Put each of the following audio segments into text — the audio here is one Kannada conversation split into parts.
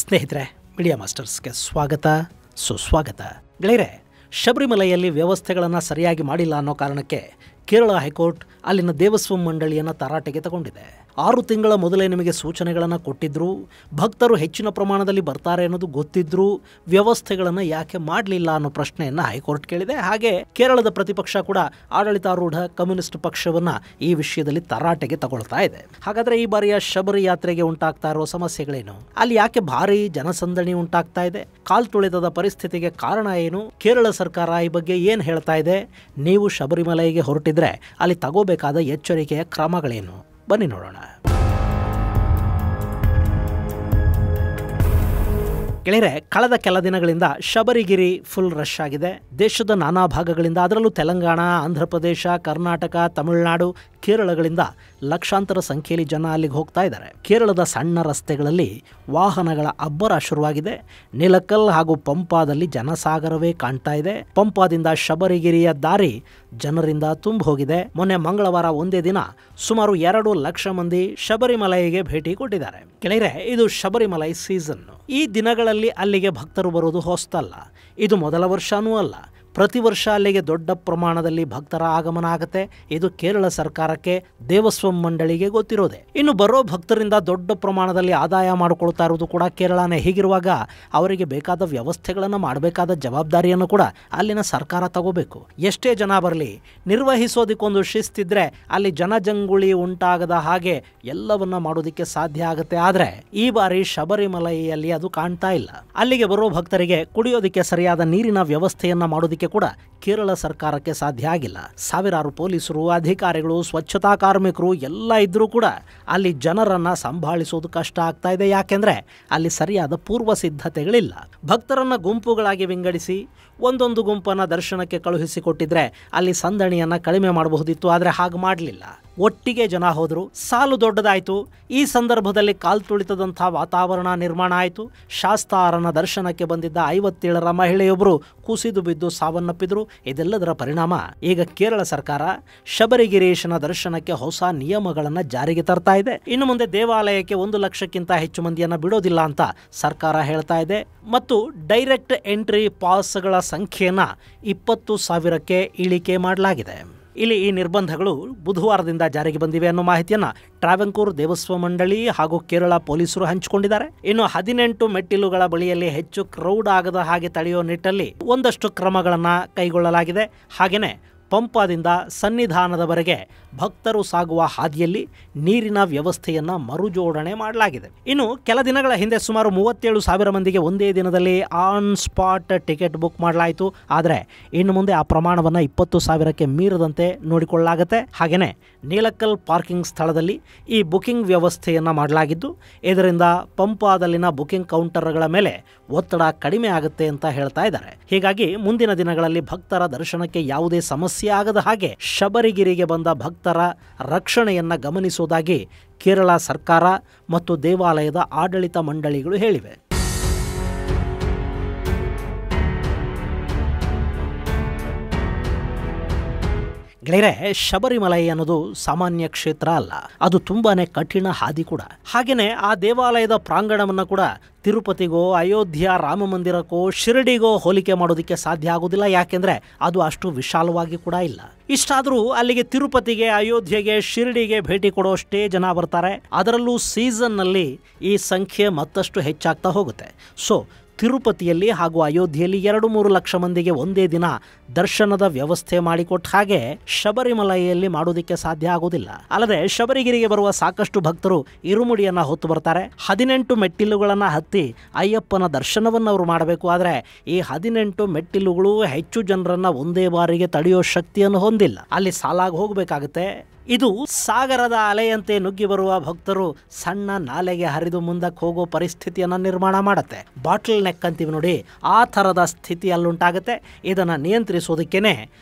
ಸ್ನೇಹಿತರೆ, ಮೀಡಿಯಾ ಮಾಸ್ಟರ್ಸ್ಗೆ ಸ್ವಾಗತ ಸುಸ್ವಾಗತ. ಗೆಳೆಯರೆ, ಶಬರಿಮಲೆಯಲ್ಲಿ ವ್ಯವಸ್ಥೆಗಳನ್ನು ಸರಿಯಾಗಿ ಮಾಡಿಲ್ಲ ಅನ್ನೋ ಕಾರಣಕ್ಕೆ ಕೇರಳ ಹೈಕೋರ್ಟ್ ಅಲ್ಲಿನ ದೇವಸ್ವಂ ಮಂಡಳಿಯನ್ನು ತರಾಟೆಗೆ ತಗೊಂಡಿದೆ. 6 ತಿಂಗಳ ಮೊದಲೇ ನಿಮಗೆ ಸೂಚನೆಗಳನ್ನು ಕೊಟ್ಟಿದ್ರು, ಭಕ್ತರು ಹೆಚ್ಚಿನ ಪ್ರಮಾಣದಲ್ಲಿ ಬರ್ತಾರೆ ಅನ್ನೋದು ಗೊತ್ತಿದ್ರು, ವ್ಯವಸ್ಥೆಗಳನ್ನು ಯಾಕೆ ಮಾಡಲಿಲ್ಲ ಅನ್ನೋ ಪ್ರಶ್ನೆಯನ್ನು ಹೈಕೋರ್ಟ್ ಕೇಳಿದೆ. ಹಾಗೆ ಕೇರಳದ ಪ್ರತಿಪಕ್ಷ ಕೂಡ ಆಡಳಿತಾರೂಢ ಕಮ್ಯುನಿಸ್ಟ್ ಪಕ್ಷವನ್ನು ಈ ವಿಷಯದಲ್ಲಿ ತರಾಟೆಗೆ ತಗೊಳ್ತಾ ಇದೆ. ಹಾಗಾದರೆ ಈ ಬಾರಿಯ ಶಬರಿ ಯಾತ್ರೆಗೆ ಉಂಟಾಗ್ತಾ ಇರೋ ಸಮಸ್ಯೆಗಳೇನು? ಅಲ್ಲಿ ಯಾಕೆ ಭಾರಿ ಜನಸಂದಣಿ ಉಂಟಾಗ್ತಾ ಇದೆ? ಕಾಲ್ತುಳಿತದ ಪರಿಸ್ಥಿತಿಗೆ ಕಾರಣ ಏನು? ಕೇರಳ ಸರ್ಕಾರ ಈ ಬಗ್ಗೆ ಏನು ಹೇಳ್ತಾ ಇದೆ? ನೀವು ಶಬರಿಮಲೆಗೆ ಹೊರಟಿದ್ರೆ ಅಲ್ಲಿ ತಗೋಬೇಕಾದ ಎಚ್ಚರಿಕೆಯ ಕ್ರಮಗಳೇನು? ಬನ್ನಿ ನೋಡೋಣ. ಗೆಳೆಯರೆ, ಕಳೆದ ಕೆಲ ದಿನಗಳಿಂದ ಶಬರಿಗಿರಿ ಫುಲ್ ರಶ್ ಆಗಿದೆ. ದೇಶದ ನಾನಾ ಭಾಗಗಳಿಂದ, ಅದರಲ್ಲೂ ತೆಲಂಗಾಣ, ಆಂಧ್ರ ಪ್ರದೇಶ, ಕರ್ನಾಟಕ, ತಮಿಳುನಾಡು, ಕೇರಳಗಳಿಂದ ಲಕ್ಷಾಂತರ ಸಂಖ್ಯೆಯಲ್ಲಿ ಜನ ಅಲ್ಲಿಗೆ ಹೋಗ್ತಾ ಇದ್ದಾರೆ. ಕೇರಳದ ಸಣ್ಣ ರಸ್ತೆಗಳಲ್ಲಿ ವಾಹನಗಳ ಅಬ್ಬರ ಶುರುವಾಗಿದೆ. ನಿಲಕಲ್ ಹಾಗೂ ಪಂಪಾದಲ್ಲಿ ಜನಸಾಗರವೇ ಕಾಣ್ತಾ ಇದೆ. ಪಂಪಾದಿಂದ ಶಬರಿಗಿರಿಯ ದಾರಿ ಜನರಿಂದ ತುಂಬ ಹೋಗಿದೆ. ಮೊನ್ನೆ ಮಂಗಳವಾರ ಒಂದೇ ದಿನ ಸುಮಾರು 2 ಲಕ್ಷ ಮಂದಿ ಶಬರಿಮಲೆಗೆ ಭೇಟಿ ಕೊಟ್ಟಿದ್ದಾರೆ. ಗೆಳೆಯರೆ, ಇದು ಶಬರಿಮಲೈ ಸೀಸನ್. ಈ ದಿನಗಳಲ್ಲಿ ಅಲ್ಲಿಗೆ ಭಕ್ತರು ಬರುವುದು ಹೊಸತಲ್ಲ. ಇದು ಮೊದಲ ವರ್ಷನೂ ಅಲ್ಲ. ಪ್ರತಿ ವರ್ಷ ಅಲ್ಲಿಗೆ ದೊಡ್ಡ ಪ್ರಮಾಣದಲ್ಲಿ ಭಕ್ತರ ಆಗಮನ ಆಗುತ್ತೆ. ಇದು ಕೇರಳ ಸರ್ಕಾರಕ್ಕೆ, ದೇವಸ್ವಂ ಮಂಡಳಿಗೆ ಗೊತ್ತಿರೋದೆ. ಇನ್ನು ಬರೋ ಭಕ್ತರಿಂದ ದೊಡ್ಡ ಪ್ರಮಾಣದಲ್ಲಿ ಆದಾಯ ಮಾಡಿಕೊಳ್ತಾ ಇರೋದು ಕೂಡ ಕೇರಳನೇ. ಹೀಗಿರುವಾಗ ಅವರಿಗೆ ಬೇಕಾದ ವ್ಯವಸ್ಥೆಗಳನ್ನು ಮಾಡಬೇಕಾದ ಜವಾಬ್ದಾರಿಯನ್ನು ಕೂಡ ಅಲ್ಲಿನ ಸರ್ಕಾರ ತಗೋಬೇಕು. ಎಷ್ಟೇ ಜನ ಬರಲಿ, ನಿರ್ವಹಿಸೋದಕ್ಕೊಂದು ಶಿಸ್ತಿದ್ರೆ ಅಲ್ಲಿ ಜನಜಂಗುಳಿ ಉಂಟಾಗದ ಹಾಗೆ ಎಲ್ಲವನ್ನ ಮಾಡೋದಕ್ಕೆ ಸಾಧ್ಯ ಆಗುತ್ತೆ. ಆದರೆ ಈ ಬಾರಿ ಶಬರಿಮಲೆಯಲ್ಲಿ ಅದು ಕಾಣ್ತಾ ಇಲ್ಲ. ಅಲ್ಲಿಗೆ ಬರೋ ಭಕ್ತರಿಗೆ ಕುಡಿಯೋದಕ್ಕೆ ಸರಿಯಾದ ನೀರಿನ ವ್ಯವಸ್ಥೆಯನ್ನ ಮಾಡೋದಕ್ಕೆ ಕೂಡ ಕೇರಳ ಸರ್ಕಾರಕ್ಕೆ ಸಾಧ್ಯ ಆಗಿಲ್ಲ. ಸಾವಿರಾರು ಪೊಲೀಸರು, ಅಧಿಕಾರಿಗಳು, ಸ್ವಚ್ಛತಾ ಕಾರ್ಮಿಕರು ಎಲ್ಲ ಇದ್ರೂ ಕೂಡ ಅಲ್ಲಿ ಜನರನ್ನ ಸಂಭಾಳಿಸೋದು ಕಷ್ಟ ಆಗ್ತಾ ಇದೆ. ಯಾಕೆಂದ್ರೆ ಅಲ್ಲಿ ಸರಿಯಾದ ಪೂರ್ವ ಸಿದ್ಧತೆಗಳಿಲ್ಲ. ಭಕ್ತರನ್ನ ಗುಂಪುಗಳಾಗಿ ವಿಂಗಡಿಸಿ ಒಂದೊಂದು ಗುಂಪನ್ನ ದರ್ಶನಕ್ಕೆ ಕಳುಹಿಸಿಕೊಟ್ಟಿದ್ರೆ ಅಲ್ಲಿ ಸಂದಣಿಯನ್ನ ಕಡಿಮೆ ಮಾಡಬಹುದಿತ್ತು. ಆದರೆ ಹಾಗೆ ಮಾಡಲಿಲ್ಲ. ಒಟ್ಟಿಗೆ ಜನ ಹೋದ್ರು, ಸಾಲು ದೊಡ್ಡದಾಯಿತು. ಈ ಸಂದರ್ಭದಲ್ಲಿ ಕಾಲ್ತುಳಿತದಂಥ ವಾತಾವರಣ ನಿರ್ಮಾಣ ಆಯಿತು. ಶಾಸ್ತಾರನ ದರ್ಶನಕ್ಕೆ ಬಂದಿದ್ದ 57ರ ಮಹಿಳೆಯೊಬ್ಬರು ಕುಸಿದು ಬಿದ್ದು ಸಾವನ್ನಪ್ಪಿದ್ರು. ಇದೆಲ್ಲದರ ಪರಿಣಾಮ ಈಗ ಕೇರಳ ಸರ್ಕಾರ ಶಬರಿಗಿರೀಶನ ದರ್ಶನಕ್ಕೆ ಹೊಸ ನಿಯಮಗಳನ್ನು ಜಾರಿಗೆ ತರ್ತಾ ಇದೆ. ಇನ್ನು ಮುಂದೆ ದೇವಾಲಯಕ್ಕೆ 1 ಲಕ್ಷಕ್ಕಿಂತ ಹೆಚ್ಚು ಮಂದಿಯನ್ನ ಬಿಡೋದಿಲ್ಲ ಅಂತ ಸರ್ಕಾರ ಹೇಳ್ತಾ ಇದೆ. ಮತ್ತು ಡೈರೆಕ್ಟ್ ಎಂಟ್ರಿ ಪಾಸ್ಗಳ ಸಂಖ್ಯೆಯನ್ನ 20,000ಕ್ಕೆ ಇಳಿಕೆ ಮಾಡಲಾಗಿದೆ. ಇಲ್ಲಿ ಈ ನಿರ್ಬಂಧಗಳು ಬುಧವಾರದಿಂದ ಜಾರಿಗೆ ಬಂದಿವೆ ಅನ್ನೋ ಮಾಹಿತಿಯನ್ನ ಟ್ರಾವೆಂಕೂರ್ ದೇವಸ್ವಂ ಮಂಡಳಿ ಹಾಗೂ ಕೇರಳ ಪೊಲೀಸರು ಹಂಚಿಕೊಂಡಿದ್ದಾರೆ. ಇನ್ನು 18 ಮೆಟ್ಟಿಲುಗಳ ಬಳಿಯಲ್ಲಿ ಹೆಚ್ಚು ಕ್ರೌಡ್ ಆಗದ ಹಾಗೆ ತಡೆಯುವ ನಿಟ್ಟಲ್ಲಿ ಒಂದಷ್ಟು ಕ್ರಮಗಳನ್ನು ಕೈಗೊಳ್ಳಲಾಗಿದೆ. ಹಾಗೆಯೇ ಪಂಪಾದಿಂದ ಸನ್ನಿಧಾನದವರೆಗೆ ಭಕ್ತರು ಸಾಗುವ ಹಾದಿಯಲ್ಲಿ ನೀರಿನ ವ್ಯವಸ್ಥೆಯನ್ನು ಮರುಜೋಡಣೆ ಮಾಡಲಾಗಿದೆ. ಇನ್ನು ಕೆಲ ದಿನಗಳ ಹಿಂದೆ ಸುಮಾರು 37,000 ಮಂದಿಗೆ ಒಂದೇ ದಿನದಲ್ಲಿ ಆನ್ ಸ್ಪಾಟ್ ಟಿಕೆಟ್ ಬುಕ್ ಮಾಡಲಾಯಿತು. ಆದರೆ ಇನ್ನು ಮುಂದೆ ಆ ಪ್ರಮಾಣವನ್ನು 20,000ಕ್ಕೆ ಮೀರದಂತೆ ನೋಡಿಕೊಳ್ಳಲಾಗುತ್ತೆ. ಹಾಗೆಯೇ ನೀಲಕಲ್ ಪಾರ್ಕಿಂಗ್ ಸ್ಥಳದಲ್ಲಿ ಈ ಬುಕಿಂಗ್ ವ್ಯವಸ್ಥೆಯನ್ನು ಮಾಡಲಾಗಿದ್ದು, ಇದರಿಂದ ಪಂಪಾದಲ್ಲಿನ ಬುಕಿಂಗ್ ಕೌಂಟರ್ಗಳ ಮೇಲೆ ಒತ್ತಡ ಕಡಿಮೆ ಆಗುತ್ತೆ ಅಂತ ಹೇಳ್ತಾ ಇದ್ದಾರೆ. ಹೀಗಾಗಿ ಮುಂದಿನ ದಿನಗಳಲ್ಲಿ ಭಕ್ತರ ದರ್ಶನಕ್ಕೆ ಯಾವುದೇ ಸಮಸ್ಯೆ ಆಗದ ಹಾಗೆ ಶಬರಿಗಿರಿಗೆ ಬಂದ ಭಕ್ತರ ರಕ್ಷಣೆಯನ್ನ ಗಮನಿಸುವುದಾಗಿ ಕೇರಳ ಸರ್ಕಾರ ಮತ್ತು ದೇವಾಲಯದ ಆಡಳಿತ ಮಂಡಳಿಗಳು ಹೇಳಿವೆ. ಗೆಳೆಯರೆ, ಶಬರಿಮಲೈ ಅನ್ನೋದು ಸಾಮಾನ್ಯ ಕ್ಷೇತ್ರ ಅಲ್ಲ. ಅದು ತುಂಬಾನೇ ಕಠಿಣ ಹಾದಿ ಕೂಡ. ಹಾಗೇನೆ ಆ ದೇವಾಲಯದ ಪ್ರಾಂಗಣವನ್ನು ಕೂಡ ತಿರುಪತಿಗೋ, ಅಯೋಧ್ಯ ರಾಮ ಮಂದಿರಕ್ಕೋ, ಶಿರಡಿಗೋ ಹೋಲಿಕೆ ಮಾಡೋದಕ್ಕೆ ಸಾಧ್ಯ ಆಗೋದಿಲ್ಲ. ಯಾಕೆಂದ್ರೆ ಅದು ಅಷ್ಟು ವಿಶಾಲವಾಗಿ ಕೂಡ ಇಲ್ಲ. ಇಷ್ಟಾದರೂ ಅಲ್ಲಿಗೆ ತಿರುಪತಿಗೆ, ಅಯೋಧ್ಯೆಗೆ, ಶಿರಡಿಗೆ ಭೇಟಿ ಕೊಡೋಷ್ಟೇ ಜನ ಬರ್ತಾರೆ. ಅದರಲ್ಲೂ ಸೀಸನ್ನಲ್ಲಿ ಈ ಸಂಖ್ಯೆ ಮತ್ತಷ್ಟು ಹೆಚ್ಚಾಗ್ತಾ ಹೋಗುತ್ತೆ. ಸೊ ತಿರುಪತಿಯಲ್ಲಿ ಹಾಗೂ ಅಯೋಧ್ಯೆಯಲ್ಲಿ 2-3 ಲಕ್ಷ ಮಂದಿಗೆ ಒಂದೇ ದಿನ ದರ್ಶನದ ವ್ಯವಸ್ಥೆ ಮಾಡಿಕೊಟ್ಟ ಹಾಗೆ ಶಬರಿಮಲೆಯಲ್ಲಿ ಮಾಡೋದಕ್ಕೆ ಸಾಧ್ಯ ಆಗೋದಿಲ್ಲ. ಅಲ್ಲದೆ ಶಬರಿಗಿರಿಗೆ ಬರುವ ಸಾಕಷ್ಟು ಭಕ್ತರು ಇರುಮುಡಿಯನ್ನ ಹೊತ್ತು ಬರ್ತಾರೆ. 18 ಮೆಟ್ಟಿಲುಗಳನ್ನು ಹತ್ತಿ ಅಯ್ಯಪ್ಪನ ದರ್ಶನವನ್ನು ಅವರು ಮಾಡಬೇಕು. ಆದರೆ ಈ 18 ಮೆಟ್ಟಿಲುಗಳು ಹೆಚ್ಚು ಜನರನ್ನ ಒಂದೇ ಬಾರಿಗೆ ತಡೆಯೋ ಶಕ್ತಿಯನ್ನು ಹೊಂದಿಲ್ಲ. ಅಲ್ಲಿ ಸಾಲಾಗಿ ಹೋಗಬೇಕಾಗುತ್ತೆ. ಇದು ಸಾಗರದ ಅಲೆಯಂತೆ ನುಗ್ಗಿ ಬರುವ ಭಕ್ತರು ಸಣ್ಣ ನಾಲೆಗೆ ಹರಿದು ಮುಂದಕ್ಕೆ ಹೋಗೋ ಪರಿಸ್ಥಿತಿಯನ್ನು ನಿರ್ಮಾಣ ಮಾಡುತ್ತೆ. ಬಾಟಲ್ ನೆಕ್ ಅಂತೀವಿ ನೋಡಿ, ಆ ಥರದ ಸ್ಥಿತಿ ಅಲ್ಲುಂಟಾಗುತ್ತೆ. ಇದನ್ನು ನಿಯಂತ್ರಿಸೋದಕ್ಕೇನೆ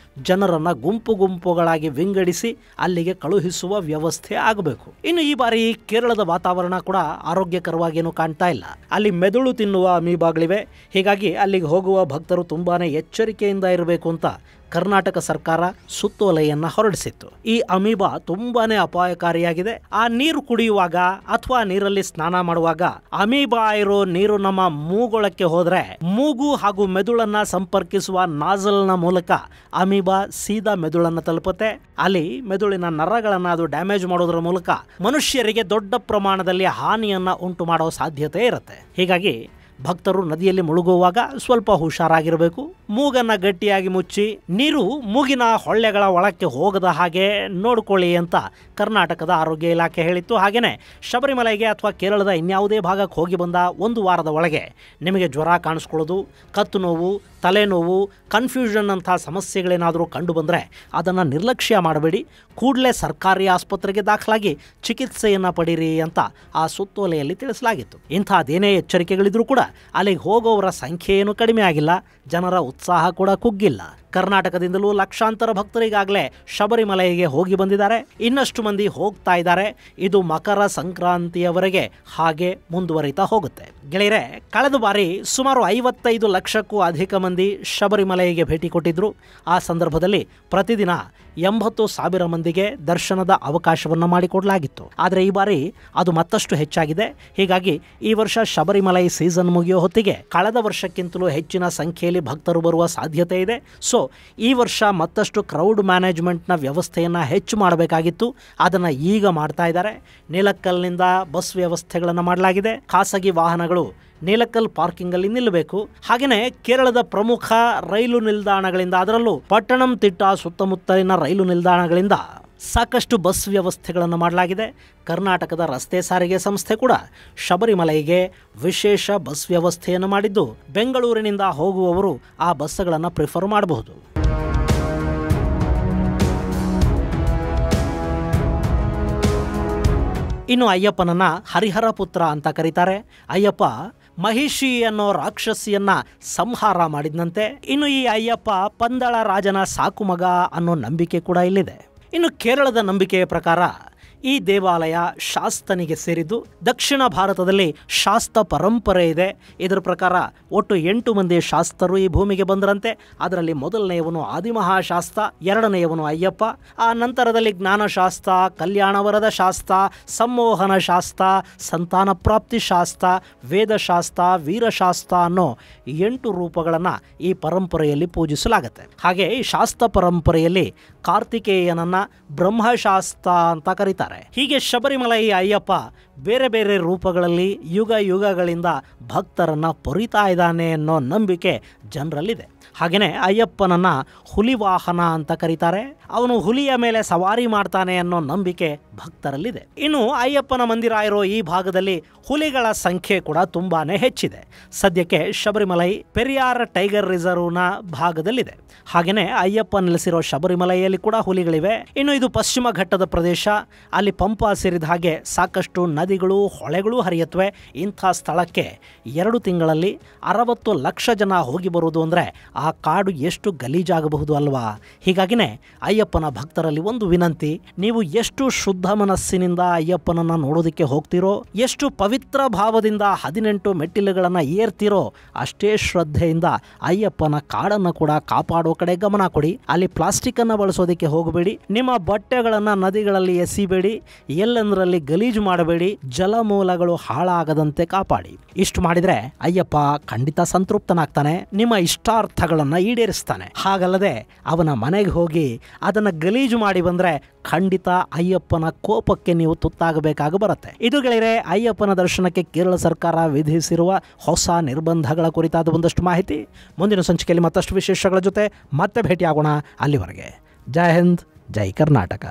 ಜನರನ್ನು ಗುಂಪು ಗುಂಪುಗಳಾಗಿ ವಿಂಗಡಿಸಿ ಅಲ್ಲಿಗೆ ಕಳುಹಿಸುವ ವ್ಯವಸ್ಥೆ ಆಗಬೇಕು. ಇನ್ನು ಈ ಬಾರಿ ಕೇರಳದ ವಾತಾವರಣ ಕೂಡ ಆರೋಗ್ಯಕರವಾಗೇನು ಕಾಣ್ತಾ ಇಲ್ಲ. ಅಲ್ಲಿ ಮೆದುಳು ತಿನ್ನುವ ಅಮೀಬಾಗಳಿವೆ. ಹೀಗಾಗಿ ಅಲ್ಲಿಗೆ ಹೋಗುವ ಭಕ್ತರು ತುಂಬಾನೇ ಎಚ್ಚರಿಕೆಯಿಂದ ಇರಬೇಕು ಅಂತ ಕರ್ನಾಟಕ ಸರ್ಕಾರ ಸುತ್ತೋಲೆಯನ್ನ ಹೊರಡಿಸಿತ್ತು. ಈ ಅಮೀಬಾ ತುಂಬಾನೇ ಅಪಾಯಕಾರಿಯಾಗಿದೆ. ಆ ನೀರು ಕುಡಿಯುವಾಗ ಅಥವಾ ನೀರಲ್ಲಿ ಸ್ನಾನ ಮಾಡುವಾಗ ಅಮೀಬಾ ಇರೋ ನೀರು ನಮ್ಮ ಮೂಗೊಳಕ್ಕೆ ಹೋದ್ರೆ ಮೂಗು ಹಾಗೂ ಮೆದುಳನ್ನ ಸಂಪರ್ಕಿಸುವ ನಾಜಲ್ನ ಮೂಲಕ ಅಮೀಬಾ ಸೀದಾ ಮೆದುಳನ್ನ ತಲುಪುತ್ತೆ. ಅಲ್ಲಿ ಮೆದುಳಿನ ನರಗಳನ್ನ ಅದು ಡ್ಯಾಮೇಜ್ ಮಾಡೋದ್ರ ಮೂಲಕ ಮನುಷ್ಯರಿಗೆ ದೊಡ್ಡ ಪ್ರಮಾಣದಲ್ಲಿ ಹಾನಿಯನ್ನ ಉಂಟು ಮಾಡೋ ಸಾಧ್ಯತೆ ಇರುತ್ತೆ. ಹೀಗಾಗಿ ಭಕ್ತರು ನದಿಯಲ್ಲಿ ಮುಳುಗುವಾಗ ಸ್ವಲ್ಪ ಹುಷಾರಾಗಿರಬೇಕು. ಮೂಗನ್ನ ಗಟ್ಟಿಯಾಗಿ ಮುಚ್ಚಿ ನೀರು ಮೂಗಿನ ಹೊಳ್ಳೆಗಳ ಒಳಕ್ಕೆ ಹೋಗದ ಹಾಗೆ ನೋಡ್ಕೊಳ್ಳಿ ಅಂತ ಕರ್ನಾಟಕದ ಆರೋಗ್ಯ ಇಲಾಖೆ ಹೇಳಿತ್ತು. ಹಾಗೆಯೇ ಶಬರಿಮಲೆಗೆ ಅಥವಾ ಕೇರಳದ ಇನ್ಯಾವುದೇ ಭಾಗಕ್ಕೆ ಹೋಗಿ ಬಂದ 1 ವಾರದ ಒಳಗೆ ನಿಮಗೆ ಜ್ವರ ಕಾಣಿಸ್ಕೊಳ್ಳೋದು, ಕತ್ತು ನೋವು, ತಲೆನೋವು, ಕನ್ಫ್ಯೂಷನ್ ಅಂಥ ಸಮಸ್ಯೆಗಳೇನಾದರೂ ಕಂಡು ಬಂದರೆ ಅದನ್ನು ನಿರ್ಲಕ್ಷ್ಯ ಮಾಡಬೇಡಿ. ಕೂಡಲೇ ಸರ್ಕಾರಿ ಆಸ್ಪತ್ರೆಗೆ ದಾಖಲಾಗಿ ಚಿಕಿತ್ಸೆಯನ್ನು ಪಡೀರಿ ಅಂತ ಆ ಸುತ್ತೋಲೆಯಲ್ಲಿ ತಿಳಿಸಲಾಗಿತ್ತು. ಇಂಥದ್ದೇನೇ ಎಚ್ಚರಿಕೆಗಳಿದ್ರೂ ಕೂಡ ಅಲ್ಲಿಗೆ ಹೋಗೋವರ ಸಂಖ್ಯೆ ಏನೂ ಕಡಿಮೆ ಆಗಿಲ್ಲ, ಜನರ ಉತ್ಸಾಹ ಕೂಡ ಕುಗ್ಗಿಲ್ಲ. ಕರ್ನಾಟಕದಿಂದಲೂ ಲಕ್ಷಾಂತರ ಭಕ್ತರಿಗಾಗಲೇ ಶಬರಿಮಲೆಗೆ ಹೋಗಿ ಬಂದಿದ್ದಾರೆ, ಇನ್ನಷ್ಟು ಮಂದಿ ಹೋಗ್ತಾ ಇದ್ದಾರೆ. ಇದು ಮಕರ ಸಂಕ್ರಾಂತಿಯವರೆಗೆ ಹಾಗೆ ಮುಂದುವರಿತಾ ಹೋಗುತ್ತೆ. ಗೆಳೆಯರೆ, ಕಳೆದ ಬಾರಿ ಸುಮಾರು 55 ಲಕ್ಷಕ್ಕೂ ಅಧಿಕ ಮಂದಿ ಶಬರಿಮಲೆಗೆ ಭೇಟಿ ಕೊಟ್ಟಿದ್ರು. ಆ ಸಂದರ್ಭದಲ್ಲಿ ಪ್ರತಿದಿನ 80,000 ಮಂದಿಗೆ ದರ್ಶನದ ಅವಕಾಶವನ್ನು ಮಾಡಿಕೊಡಲಾಗಿತ್ತು. ಆದರೆ ಈ ಬಾರಿ ಅದು ಮತ್ತಷ್ಟು ಹೆಚ್ಚಾಗಿದೆ. ಹೀಗಾಗಿ ಈ ವರ್ಷ ಶಬರಿಮಲೈ ಸೀಸನ್ ಮುಗಿಯೋ ಹೊತ್ತಿಗೆ ಕಳೆದ ವರ್ಷಕ್ಕಿಂತಲೂ ಹೆಚ್ಚಿನ ಸಂಖ್ಯೆಯಲ್ಲಿ ಭಕ್ತರು ಬರುವ ಸಾಧ್ಯತೆ ಇದೆ. ಸೊ ಈ ವರ್ಷ ಮತ್ತಷ್ಟು ಕ್ರೌಡ್ ಮ್ಯಾನೇಜ್ಮೆಂಟ್ನ ವ್ಯವಸ್ಥೆಯನ್ನು ಹೆಚ್ಚು ಮಾಡಬೇಕಾಗಿತ್ತು. ಅದನ್ನು ಈಗ ಮಾಡ್ತಾ ಇದ್ದಾರೆ. ನೀಲಕ್ಕಲ್ನಿಂದ ಬಸ್ ವ್ಯವಸ್ಥೆಗಳನ್ನು ಮಾಡಲಾಗಿದೆ. ಖಾಸಗಿ ವಾಹನಗಳು ನೀಲಕ್ಕಲ್ ಪಾರ್ಕಿಂಗಲ್ಲಿ ನಿಲ್ಲಬೇಕು. ಹಾಗೆಯೇ ಕೇರಳದ ಪ್ರಮುಖ ರೈಲು ನಿಲ್ದಾಣಗಳಿಂದ, ಅದರಲ್ಲೂ ಪಟ್ಟಣಂತಿಟ್ಟ ಸುತ್ತಮುತ್ತಲಿನ ರೈಲು ನಿಲ್ದಾಣಗಳಿಂದ ಸಾಕಷ್ಟು ಬಸ್ ವ್ಯವಸ್ಥೆಗಳನ್ನು ಮಾಡಲಾಗಿದೆ. ಕರ್ನಾಟಕದ ರಸ್ತೆ ಸಾರಿಗೆ ಸಂಸ್ಥೆ ಕೂಡ ಶಬರಿಮಲೆಗೆ ವಿಶೇಷ ಬಸ್ ವ್ಯವಸ್ಥೆಯನ್ನು ಮಾಡಿದ್ದು, ಬೆಂಗಳೂರಿನಿಂದ ಹೋಗುವವರು ಆ ಬಸ್ಗಳನ್ನು ಪ್ರಿಫರ್ ಮಾಡಬಹುದು. ಇನ್ನು ಅಯ್ಯಪ್ಪನನ್ನ ಹರಿಹರ ಪುತ್ರ ಅಂತ ಕರೀತಾರೆ. ಅಯ್ಯಪ್ಪ ಮಹಿಷಿ ಅನ್ನೋ ರಾಕ್ಷಸಿಯನ್ನ ಸಂಹಾರ ಮಾಡಿದ್ನಂತೆ. ಇನ್ನು ಈ ಅಯ್ಯಪ್ಪ ಪಂದಳ ರಾಜನ ಸಾಕು ಮಗ ಅನ್ನೋ ನಂಬಿಕೆ ಕೂಡ ಇಲ್ಲಿದೆ. ಇನ್ನು ಕೇರಳದ ನಂಬಿಕೆಯ ಪ್ರಕಾರ ಈ ದೇವಾಲಯ ಶಾಸ್ತನಿಗೆ ಸೇರಿದ್ದು. ದಕ್ಷಿಣ ಭಾರತದಲ್ಲಿ ಶಾಸ್ತ ಪರಂಪರೆ ಇದೆ. ಇದರ ಪ್ರಕಾರ ಒಟ್ಟು 8 ಮಂದಿ ಶಾಸ್ತರು ಈ ಭೂಮಿಗೆ ಬಂದರಂತೆ. ಅದರಲ್ಲಿ ಮೊದಲನೆಯವನು ಆದಿಮಹಾಶಾಸ್ತ, ಎರಡನೆಯವನು ಅಯ್ಯಪ್ಪ, ಆ ನಂತರದಲ್ಲಿ ಜ್ಞಾನಶಾಸ್ತ, ಕಲ್ಯಾಣವರದ ಶಾಸ್ತ, ಸಂಮೋಹನ ಶಾಸ್ತ, ಸಂತಾನ ಪ್ರಾಪ್ತಿ ಶಾಸ್ತ, ವೇದಶಾಸ್ತ, ವೀರಶಾಸ್ತ ಅನ್ನೋ 8 ರೂಪಗಳನ್ನು ಈ ಪರಂಪರೆಯಲ್ಲಿ ಪೂಜಿಸಲಾಗುತ್ತೆ. ಹಾಗೆ ಈ ಶಾಸ್ತ ಪರಂಪರೆಯಲ್ಲಿ ಕಾರ್ತಿಕೇಯನನ್ನ ಬ್ರಹ್ಮಶಾಸ್ತ ಅಂತ ಕರೀತಾರೆ. ಹೀಗೆ ಶಬರಿಮಲೈ ಅಯ್ಯಪ್ಪ ಬೇರೆ ಬೇರೆ ರೂಪಗಳಲ್ಲಿ ಯುಗ ಯುಗಗಳಿಂದ ಭಕ್ತರನ್ನ ಪೊರಿತಾ ಇದ್ದಾನೆ ಅನ್ನೋ ನಂಬಿಕೆ ಜನರಲ್ಲಿದೆ. ಹಾಗೆಯೇ ಅಯ್ಯಪ್ಪನನ್ನ ಹುಲಿ ವಾಹನ ಅಂತ ಕರೀತಾರೆ. ಅವನು ಹುಲಿಯ ಮೇಲೆ ಸವಾರಿ ಮಾಡ್ತಾನೆ ಅನ್ನೋ ನಂಬಿಕೆ ಭಕ್ತರಲ್ಲಿದೆ. ಇನ್ನು ಅಯ್ಯಪ್ಪನ ಮಂದಿರ ಇರೋ ಈ ಭಾಗದಲ್ಲಿ ಹುಲಿಗಳ ಸಂಖ್ಯೆ ಕೂಡ ತುಂಬಾನೇ ಹೆಚ್ಚಿದೆ. ಸದ್ಯಕ್ಕೆ ಶಬರಿಮಲೈ ಪೆರಿಯಾರ್ ಟೈಗರ್ ರಿಸರ್ವ್ನ ಭಾಗದಲ್ಲಿದೆ. ಹಾಗೆಯೇ ಅಯ್ಯಪ್ಪ ನೆಲೆಸಿರೋ ಶಬರಿಮಲೆಯಲ್ಲಿ ಕೂಡ ಹುಲಿಗಳಿವೆ. ಇನ್ನು ಇದು ಪಶ್ಚಿಮ ಘಟ್ಟದ ಪ್ರದೇಶ. ಅಲ್ಲಿ ಪಂಪಾ ಸೇರಿದ ಹಾಗೆ ಸಾಕಷ್ಟು ನದಿಗಳು, ಹೊಳೆಗಳು ಹರಿಯತ್ವೆ. ಇಂಥ ಸ್ಥಳಕ್ಕೆ 2 ತಿಂಗಳಲ್ಲಿ 60 ಲಕ್ಷ ಜನ ಹೋಗಿ ಬರುವುದು ಅಂದರೆ ಆ ಕಾಡು ಎಷ್ಟು ಗಲೀಜಾಗಬಹುದು ಅಲ್ವಾ? ಹೀಗಾಗಿನೇ ಅಯ್ಯಪ್ಪನ ಭಕ್ತರಲ್ಲಿ ಒಂದು ವಿನಂತಿ, ನೀವು ಎಷ್ಟು ಶುದ್ಧ ಮನಸ್ಸಿನಿಂದ ಅಯ್ಯಪ್ಪನನ್ನ ನೋಡೋದಕ್ಕೆ ಹೋಗ್ತಿರೋ, ಎಷ್ಟು ಪವಿತ್ರ ಭಾವದಿಂದ 18 ಮೆಟ್ಟಿಲುಗಳನ್ನು ಏರ್ತಿರೋ, ಅಷ್ಟೇ ಶ್ರದ್ಧೆಯಿಂದ ಅಯ್ಯಪ್ಪನ ಕಾಡನ್ನು ಕೂಡ ಕಾಪಾಡೋ ಕಡೆ ಗಮನ ಕೊಡಿ. ಅಲ್ಲಿ ಪ್ಲಾಸ್ಟಿಕ್ ಅನ್ನು ಬಳಸೋದಕ್ಕೆ ಹೋಗಬೇಡಿ. ನಿಮ್ಮ ಬಟ್ಟೆಗಳನ್ನು ನದಿಗಳಲ್ಲಿ ಎಸಿಬೇಡಿ. ಎಲ್ಲೆಂದರಲ್ಲಿ ಗಲೀಜು ಮಾಡಬೇಡಿ. ಜಲಮೂಲಗಳು ಹಾಳಾಗದಂತೆ ಕಾಪಾಡಿ. ಇಷ್ಟು ಮಾಡಿದ್ರೆ ಅಯ್ಯಪ್ಪ ಖಂಡಿತ ಸಂತೃಪ್ತನಾಗ್ತಾನೆ, ನಿಮ್ಮ ಇಷ್ಟಾರ್ಥಗಳನ್ನ ಈಡೇರಿಸ್ತಾನೆ. ಹಾಗಲ್ಲದೆ ಅವನ ಮನೆಗೆ ಹೋಗಿ ಅದನ್ನ ಗಲೀಜು ಮಾಡಿ ಬಂದ್ರೆ ಖಂಡಿತ ಅಯ್ಯಪ್ಪನ ಕೋಪಕ್ಕೆ ನೀವು ತುತ್ತಾಗಬೇಕಾಗಿ ಬರುತ್ತೆ. ಇದು ಗೆಳೆಯರೆ, ಅಯ್ಯಪ್ಪನ ದರ್ಶನಕ್ಕೆ ಕೇರಳ ಸರ್ಕಾರ ವಿಧಿಸಿರುವ ಹೊಸ ನಿರ್ಬಂಧಗಳ ಕುರಿತಾದ ಒಂದಷ್ಟು ಮಾಹಿತಿ. ಮುಂದಿನ ಸಂಚಿಕೆಯಲ್ಲಿ ಮತ್ತಷ್ಟು ವಿಶೇಷಗಳ ಜೊತೆ ಮತ್ತೆ ಭೇಟಿಯಾಗೋಣ. ಅಲ್ಲಿವರೆಗೆ ಜೈ ಹಿಂದ್, ಜೈ ಕರ್ನಾಟಕ.